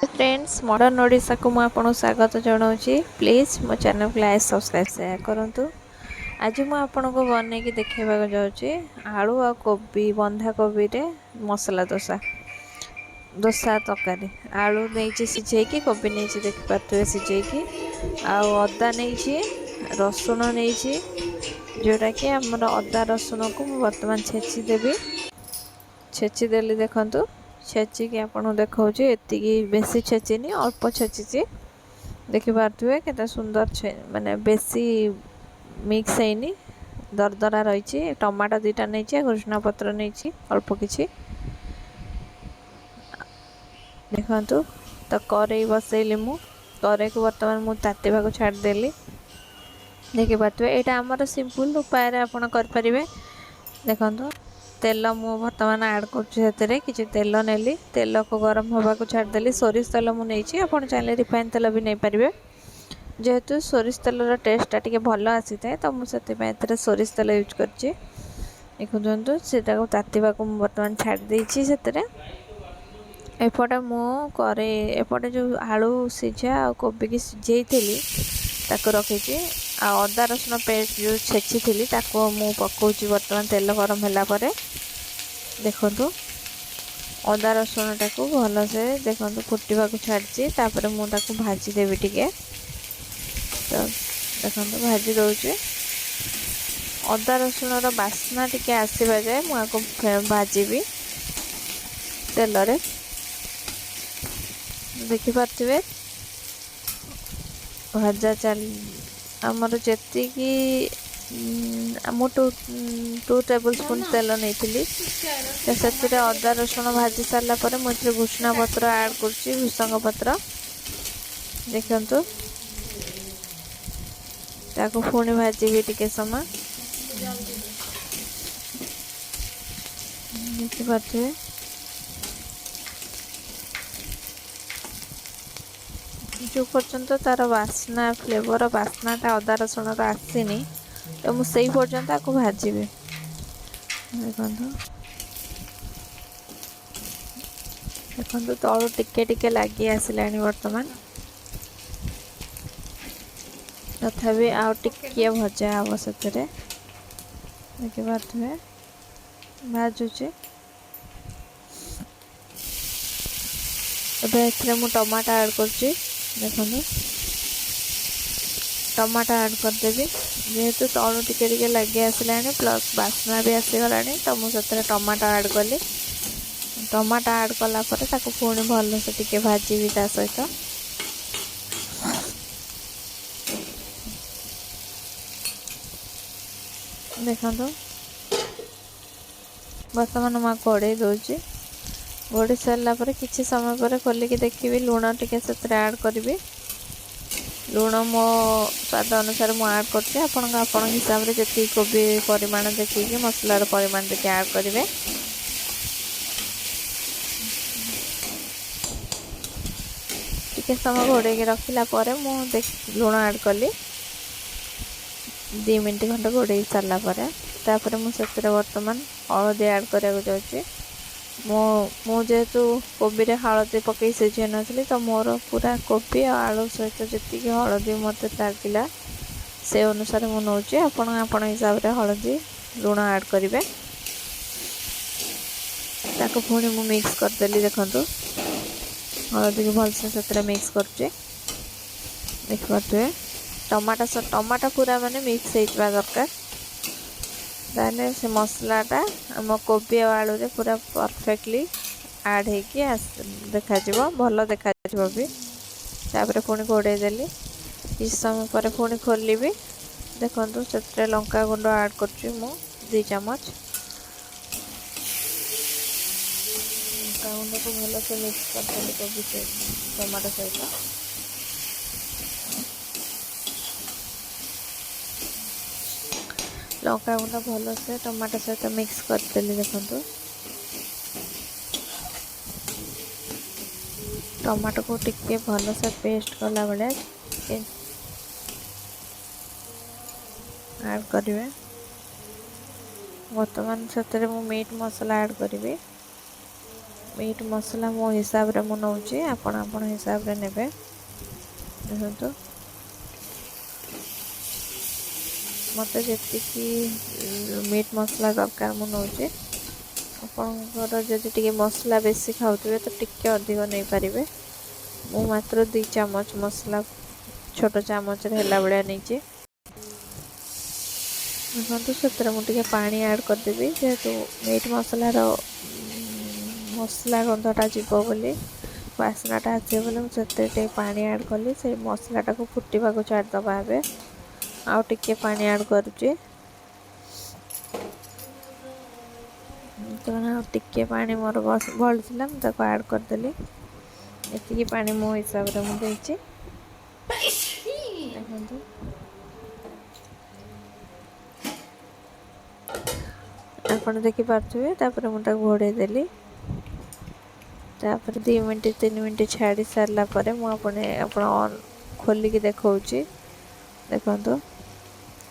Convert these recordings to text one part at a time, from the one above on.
Friends modern Odisha को मुझे आपको स्वागत जनाऊँगी। प्लीज़ मो चैनल को लाइक सब्सक्राइब शेयर करूँ। आज मुझे आपको बनई कि देखा जाऊँगी आलू आ कोबी बंधा कोबी रे मसला दोसा दोसा तरकारी। आलू नहीं सिझेकी कोबी नहीं देखिपे सिझेकी आदा नहीं रसुण नहीं जोटा कि आमर अदा रसुण को बर्तमान छेचिदेवी छेचिदेली देखु छेचिकी आपको देखा एति बेसी छेचिनी अल्प छेची देखिपे के सुंदर माने बेसी मिक्स है दरदरा रही। टमाटो दुईटा नहीं कृष्णा पत्र नहीं अल्प किछि देखु। तो कड़े बसैली मु कड़े को बर्तमान मुझे तातिबा को छाड़देली देखिपे यहाँ आमर सिंपल उपाय आपड़ करें। देखु तेल मु बर्तमान ऐड कर तेल नेली तेल को गरम होगा को छाड़देली सोरिष तेल मुझे आप चाहिए रिफाइन तेल भी नहीं पारे जेहेतु सोरिष तेलर टेस्टा टी भल आसी था तो मुझे सोरिष तेल यूज कर देखुं से तातिबा को बर्तमान छाड़ी से एपटे मुझे एपटे जो आलू सीझा आ कोबी की सिझे ताको रखी अदा रसुण पेस्ट जो छेची थी मुझे पकाउची बर्तमान तेल गरम है देखु अदा रसुण टाक भल से देखो फुटवा छाड़ी मुझे भाजीदेवी टिके तो देखो भाजी दौचे अदा रसुण बास्ना टिके आसवा जाए मुझे भाजी तेल देखिपे भाजा चल आमर जी टू टेबल स्पून तेल नहीं से अदा रसुण भाजी सारापर मुझे भुसुंगा पत्र ऐड कर भुसंग पत्र देखु ताको पुणी भाजी टिके समय देखिपे जो पर्यंत तार बास्ना फ्लेवर बास्नाटा अदा रसुण आसनी तो मुझे पर्यंत आपको भाजी देखु देखु तलू टिके टिके लगी आसला बर्तमान तथापि आउ टिके भजा हम से देखिपे भाजुचे एबे टमाटो ऐड कर देखो टमाटो ऐड करदेवी जेहेतु तलू टिके टिके लगे आसला प्लस बास्ना भी आसीगला तो मुझे टमाटो ऐड कली टमाटो ऐड कलापर पुणी भल से टिके भाजी ता सहित देखो बर्तमान मैं कड़े दूची गोड़ी सारापर किसी समय पर खोलिकी देखी लुण टिके ऐड करी लुण मो स्वाद अनुसार मुझे ऐड कर हिसाब से जी कोबी परिमाण देखिए मसलार परिमाण देखिए ऐड करेंगे टिके समय घोड़े रखला लुण ऐड कली 2 मिनट खंड घोड़े सारापर मुझे बर्तमान हलदी ऐड कराया जाऊँगी मु जेहेतु कोबी रे हलदी पकई सीझे नी तो मोर पूरा कोबी आलू सहित जी हलदी मत लगे से अनुसार मुझे नौचे आपण हिसाब से हलदी लुण ऐड करेंगे ताको पुणी मु मिक्स करदेली देखु हलदी को भलसे से मिक्स करचे देखिए टमाटो पूरा माने मिक्स होता दरकार ताने से मसलाटा आम कोबी आलू रे पूरा परफेक्टली ऐड होगी देखा भल देखा भी तापर पुणी घोड़े देली किसी समय पर पुणी खोली देखु से लंका गुंड ऐड कर 2 चम्मच लंका गुंड को भल से मिक्स कर कोबी टमाटो सहित लंका गुंड भल से टमाटो सहित मिक्स करदेली देखु टमाटो को टिके भल से पेस्ट कला बेले ऐड करेंगे बर्तमान से मीट मसला ऐड करी मीट मसला मो हिसाब रे मु नौची आपण आपण हिसाब रे नेबे देखंतु मते जेतिकी मीट मसला दरकार मु नौची आपणकर जदि टिके मसला बेसी खाउतबे तो टिके अधिक नहीं पारिबे मु मात्र 2 चम्मच मसला छोट चामच रे हेला बळिया नैची देखो से मुझे पानी ऐड करदेवी जेहेतु मीट मसलार मसला गंधटा जीव बोली बास्नाटा आसे बोले मुझे पानी ऐड कली से मसलाटा को फुटवा को छाड़दबा ए आउ टिके पानी ऐड करुचे तो टिके पानी मोर भलला मुझे ऐड करदेली ये पानी मो हिसाब से मुझे देखो आप देखिपे तापर मुझे घोड़े देली तापर 2 मिनट 3 मिनट छाड़ी सारा पर मुझे खोलिकी देखी देखो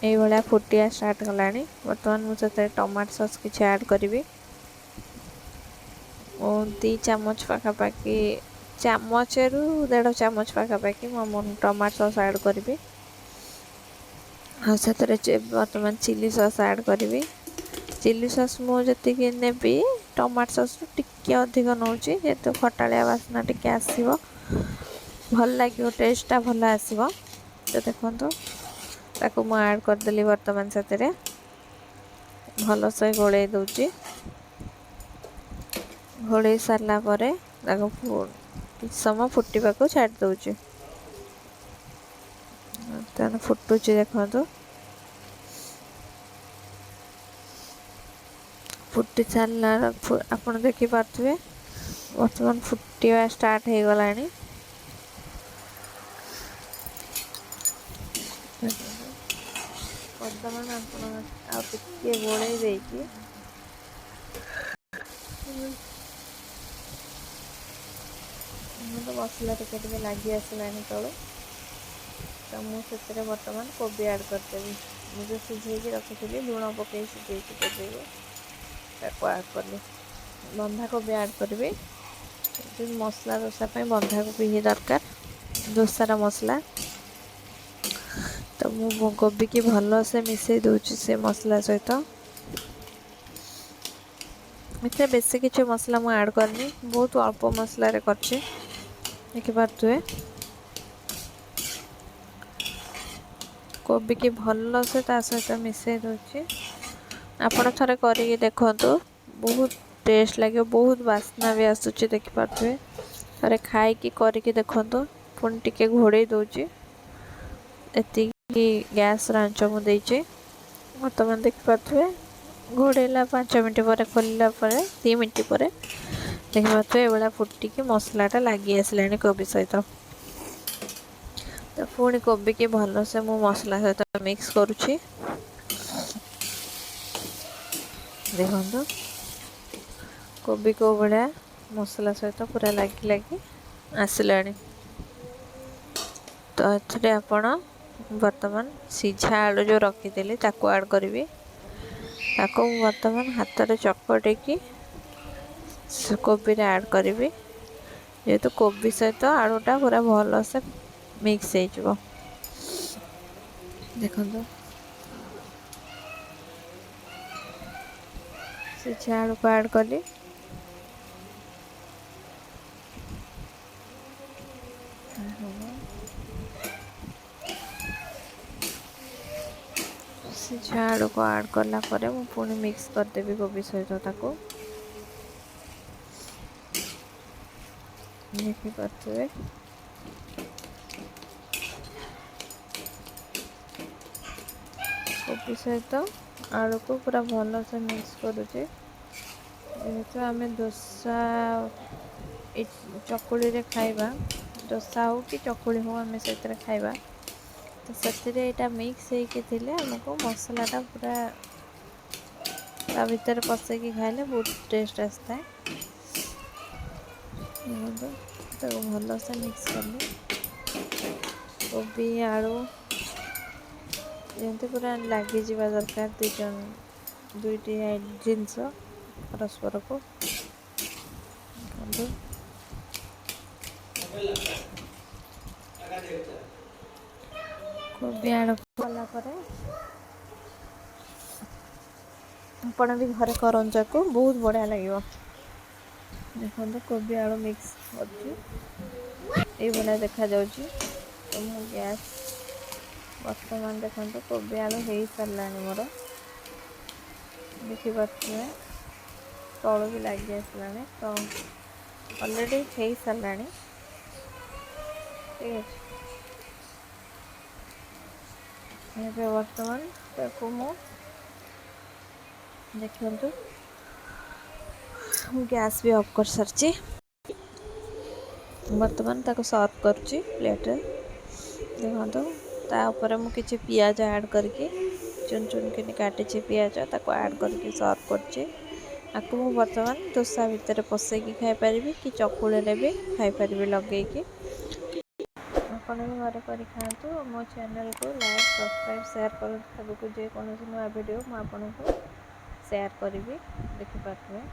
ये फुटिया स्टार्ट कला बर्तमान मुझे टमाटो सॉस किसी ऐड करी 2 चम्मच पाखापाखि चामच रु 1.5 चम्मच पाखापाखि मुझे टमाटो सॉस ऐड करी बर्तमान चिली सॉस ऐड करी चिली सॉस मुझे नेबी टमाटो सॉस टिके अधिक नौची जेहेतु खटालिया बास्ना टिके आसो भल लगे टेस्टा भल आसो तो देखो ताको मु ऐड करदेली बर्तमान से भल से गोले दूची घोड़े सारा पर किछ समय फुटवा को छाड़ दूची फुटुची देखो फुटी सारा आप देखिपे बर्तमान फुटिया स्टार्ट हो गला बर्तमान आप गोले देकी तो मसला टिके लगी आसला तलू तो मुझे बर्तमान कोबी ऐड करदेवी मुझे सिझे रखी लुण पकई सिझे कोबी को ऐड कली बंधाकोबी ऐड करी मसला डोसा बंधाकोबी ही दरकार डोसार मसला तो मु कोबी की भल से मिसई दूची से मसला सहित इतने बेसी किसी मसला मु ऐड करनी बहुत अल्प मसला रे करछि देखिपे कोबी की भल से ता सहित मिसई दूची आपण थरे करके देखंतु बहुत टेस्ट लगे बहुत बास्ना भी आसुची देखिपे थरे खाई करके देखंतु पुणी टिके घोड़े दूची एति गैस आंच मुझे बर्तमान देखिपे घोड़ेला 5 मिनट पर खोलला 2 मिनट पर देखिपे ये फुटिकी मसलाटा लगी आसला कोबी सहित तो पुणी कोबी की भल से मु मसला सहित मिक्स करुची देखो कोबी को बड़ा मसला सहित पूरा लगी लगी आसला तो ये आपण बर्तमान सीझा आलू जो रखीदे ताको ऐड करी ताको बर्तमान हाथ में चकटिकी कोबी ऐड करी जेहेतु कोबी सहित आलूटा पूरा भल से मिक्स हो देखो सीझा आलू को ऐड कली सीझा आलू को ऐड करला परे मु पुणी मिक्स करदेवी कोबी सहित ताको देखिपे कोबी सहित आलू को पूरा भल से मिक्स करुचे जेहेतु आम डोसा चकुली रे खाइबा डोसा हो कि चकुली हो आम से खाइबा तो से मिक्स होते आमको मसलाटा पूरा ता भीतर पसैकी खाइले बहुत टेस्ट आसता है तो भल से मिक्स कली कोबी आलू जमी पूरा लगी जा दरकार दुईटी जिनस परस्पर को କୋବି ଆଳୁ କଲା ପରେ ଆପଣ ବି ଘରେ କରନ୍ତୁ, ଆକୁ ବହୁତ ବଢ଼ିଆ ଲାଗିବ। ଦେଖନ୍ତୁ କୋବି ଆଳୁ ମିକ୍ସ କରୁଛି, ଏଇଭଳିଆ ଦେଖାଯାଉଛି। ତ ମୁଁ ଗ୍ୟାସ୍ ବର୍ତ୍ତମାନ ଦେଖନ୍ତୁ କୋବି ଆଳୁ ହେଇସାରିଲାଣି ମୋର, ଦେଖିପାରୁଥିବେ ତଳୁ ବି ଲାଗି ଆସିଲାଣି, ତ ଅଲରେଡ଼ି ହେଇସାରିଲାଣି। ଠିକ୍ ଅଛି, ଏବେ ବର୍ତ୍ତମାନ ତାକୁ ମୁଁ ଦେଖନ୍ତୁ ମୁଁ ଗ୍ୟାସ୍ ବି ଅଫ୍ କରିସାରିଛି। ବର୍ତ୍ତମାନ ତାକୁ ସର୍ଭ କରୁଛି ପ୍ଲେଟ୍ରେ। ଦେଖନ୍ତୁ ତା ଉପରେ ମୁଁ କିଛି ପିଆଜ ଆଡ଼୍ କରିକି ଚୁନ ଚୁନ କିନି କାଟିଛି ପିଆଜ, ତାକୁ ଆଡ଼୍ କରିକି ସର୍ଭ କରୁଛି। ଆକୁ ମୁଁ ବର୍ତ୍ତମାନ ଦୋସା ଭିତରେ ପସେଇକି ଖାଇପାରିବି କି ଚକୁଳିରେ ବି ଖାଇପାରିବି ଲଗେଇକି। ଆପଣ ବି ଘରେ କରି ଖାଆନ୍ତୁ। ମୋ ଚ୍ୟାନେଲକୁ ଲାଇକ୍, ସବସ୍କ୍ରାଇବ୍, ସେୟାର କରନ୍ତୁ। ଆଗକୁ ଯେକୌଣସି ନୂଆ ଭିଡ଼ିଓ ମୁଁ ଆପଣଙ୍କୁ ସେୟାର କରିବି, ଦେଖିପାରୁଥିବେ।